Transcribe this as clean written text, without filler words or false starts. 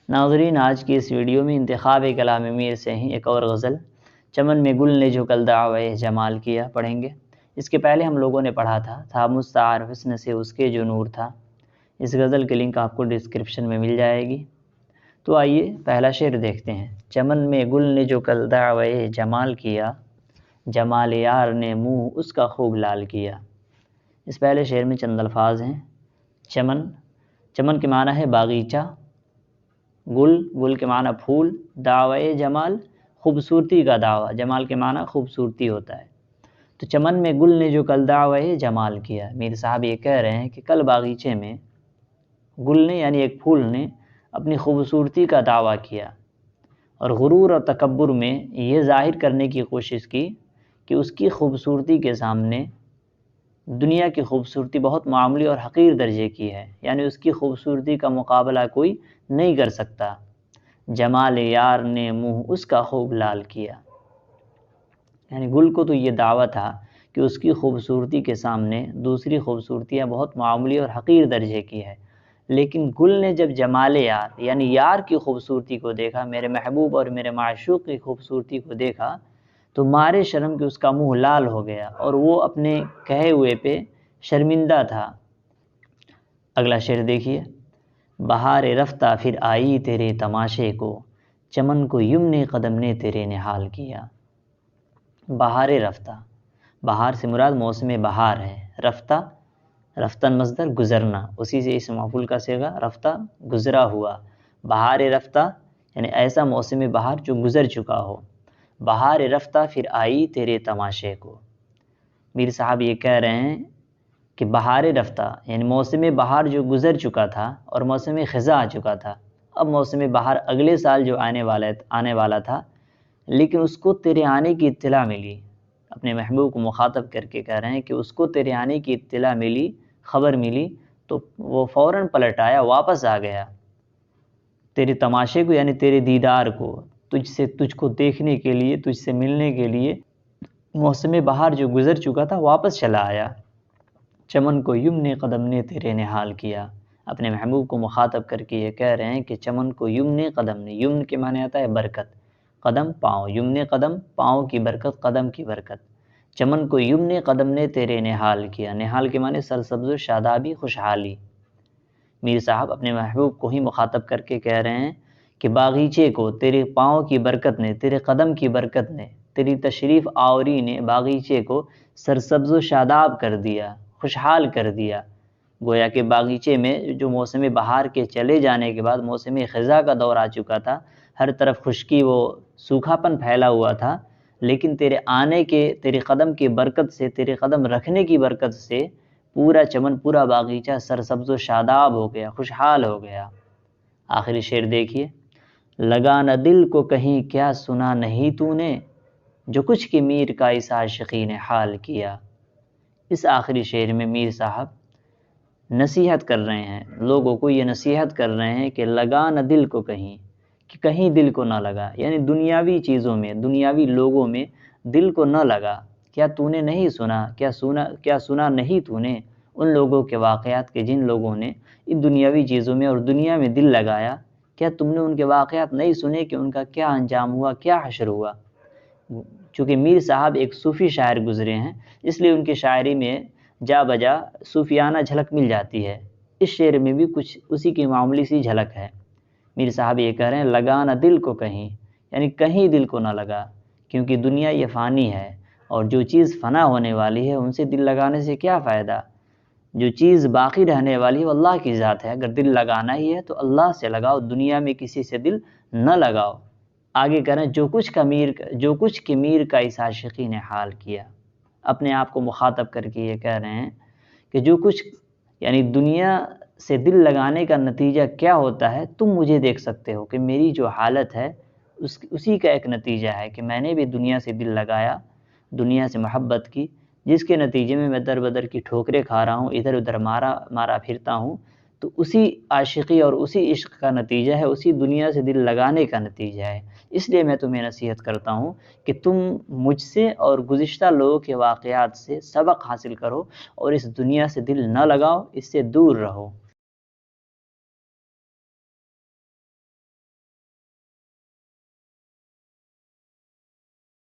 ناظرین، آج کی اس ویڈیو میں انتخاب کلام میر سے ہی ایک اور غزل چمن میں گل نے جو کل دعوی جمال کیا پڑھیں گے۔ اس کے پہلے ہم لوگوں نے پڑھا تھا مستعار حسن سے اس کے جو نور تھا۔ اس غزل کی لنک آپ کو ڈسکرپشن میں مل جائے گی۔ تو آئیے پہلا شعر دیکھتے ہیں۔ چمن میں گل نے جو کل دعوی جمال کیا، جمال یار نے منہ اس کا خوب لال کیا۔ اس پہلے شعر میں چند الفاظ ہیں۔ چمن کے معنی ہے باغیچہ، گل کے معنی پھول، دعوی جمال خوبصورتی کا دعویٰ، جمال کے معنی خوبصورتی ہوتا ہے۔ تو چمن میں گل نے جو کل دعوی جمال کیا، میر صاحب یہ کہہ رہے ہیں کہ کل باغیچے میں گل نے یعنی ایک پھول نے اپنی خوبصورتی کا دعویٰ کیا اور غرور اور تکبر میں یہ ظاہر کرنے کی کوشش کی کہ اس کی خوبصورتی کے سامنے دنیا کی خوبصورتی بہت معمولی اور حقیر درجے کی ہے، یعنی اس کی خوبصورتی کا مقابلہ کوئی نہیں کر سکتا۔ جمال یار نے منہ اس کا خوب لال کیا، یعنی گل کو تو یہ دعویٰ تھا کہ اس کی خوبصورتی کے سامنے دوسری خوبصورتیاں بہت معمولی اور حقیر درجے کی ہے، لیکن گل نے جب جمال یار یعنی یار کی خوبصورتی کو دیکھا، میرے محبوب اور میرے معشوق کی خوبصورتی کو دیکھا، تو مارے شرم کہ اس کا منہ لال ہو گیا اور وہ اپنے کہے ہوئے پہ شرمندہ تھا۔ اگلا شعر دیکھیے۔ بہار رفتہ پھر آئی تیرے تماشے کو، چمن کو یمن قدم نے تیرے نہال کیا۔ بہار رفتہ، بہار سے مراد موسم بہار ہے۔ رفتہ، رفتن مصدر گزرنا، اسی سے اس مفعول کا صیغہ رفتہ گزرا ہوا۔ بہار رفتہ یعنی ایسا موسم بہار جو گزر چکا ہو۔ بہار رفتہ پھر آئی تیرے تماشے کو۔ میر صاحب یہ کہہ رہے ہیں کہ بہار رفتہ یعنی موسم بہار جو گزر چکا تھا اور موسم خزاں آ چکا تھا، اب موسم بہار اگلے سال جو آنے والا تھا، لیکن اس کو تیرے آنے کی اطلاع ملی۔ اپنے محبوب کو مخاطب کر کے کہہ رہے ہیں کہ اس کو تیرے آنے کی اطلاع ملی، خبر ملی، تو وہ فوراً پلٹ آیا، واپس آ گیا تیرے تماشے کو یعنی تیرے دیدار کو، تجھ کو دیکھنے کے لیے، تجھ سے ملنے کے لیے موسم بہار جو گزر چکا تھا واپس چلا آیا۔ چمن کو یمن قدم نے تیرے نہال کیا۔ اپنے محبوب کو مخاطب کر کے یہ کہہ رہے ہیں کہ چمن کو یمن قدم نے، یمن کے معنی آتا ہے برکت، قدم پاؤں، یمن قدم پاؤں کی برکت، قدم کی برکت۔ چمن کو یمن قدم نے تیرے نہال کیا، نہال کے معنی سرسبز و شادابی، خوشحالی۔ میر صاحب اپنے محبوب کو ہی مخاطب کر کے کہہ رہے ہیں کہ باغیچے کو تیرے پاؤں کی برکت نے، تیرے قدم کی برکت نے، تیری تشریف آوری نے باغیچے کو سرسبز و شاداب کر دیا، خوشحال کر دیا۔ گویا کہ باغیچے میں جو موسم بہار کے چلے جانے کے بعد موسم خزاں کا دور آ چکا تھا، ہر طرف خشکی و سوکھا پن پھیلا ہوا تھا، لیکن تیرے آنے کے، تیرے قدم کی برکت سے، تیرے قدم رکھنے کی برکت سے پورا چمن، پورا باغیچہ سرسبز و شاداب ہو گیا، خوشحال ہو گیا۔ آخری شعر دیکھیے۔ لگا نہ دل کو کہیں کیا سنا نہیں تو نے، جو کچھ کہ میر کا اس عاشقی نے حال کیا۔ اس آخری شعر میں میر صاحب نصیحت کر رہے ہیں، لوگوں کو یہ نصیحت کر رہے ہیں کہ لگا نہ دل کو کہیں، کہ کہیں دل کو نہ لگا، یعنی دنیاوی چیزوں میں، دنیاوی لوگوں میں دل کو نہ لگا۔ کیا تو نے نہیں سنا، کیا سنا نہیں تو نے ان لوگوں کے واقعات کے جن لوگوں نے ان دنیاوی چیزوں میں اور دنیا میں دل لگایا؟ کیا تم نے ان کے واقعات نہیں سنے کہ ان کا کیا انجام ہوا، کیا حشر ہوا؟ چونکہ میر صاحب ایک صوفی شاعر گزرے ہیں، اس لیے ان کی شاعری میں جا بجا صوفیانہ جھلک مل جاتی ہے۔ اس شعر میں بھی کچھ اسی کی معمولی سی جھلک ہے۔ میر صاحب یہ کہہ رہے ہیں لگا نہ دل کو کہیں، یعنی کہیں دل کو نہ لگا، کیونکہ دنیا یہ فانی ہے اور جو چیز فنا ہونے والی ہے ان سے دل لگانے سے کیا فائدہ؟ جو چیز باقی رہنے والی ہے وہ اللہ کی ذات ہے۔ اگر دل لگانا ہی ہے تو اللہ سے لگاؤ، دنیا میں کسی سے دل نہ لگاؤ۔ آگے کہہ رہے ہیں جو کچھ کہ میر کا اس عاشقی نے حال کیا۔ اپنے آپ کو مخاطب کر کے یہ کہہ رہے ہیں کہ جو کچھ یعنی دنیا سے دل لگانے کا نتیجہ کیا ہوتا ہے تم مجھے دیکھ سکتے ہو کہ میری جو حالت ہے اسی کا ایک نتیجہ ہے کہ میں نے بھی دنیا سے دل لگایا، دنیا سے محبت کی، جس کے نتیجے میں میں در بدر کی ٹھوکریں کھا رہا ہوں، ادھر ادھر مارا پھرتا ہوں، تو اسی عاشقی اور اسی عشق کا نتیجہ ہے، اسی دنیا سے دل لگانے کا نتیجہ ہے۔ اس لیے میں تمہیں نصیحت کرتا ہوں کہ تم مجھ سے اور گزشتہ لوگوں کے واقعات سے سبق حاصل کرو اور اس دنیا سے دل نہ لگاؤ، اس سے دور رہو۔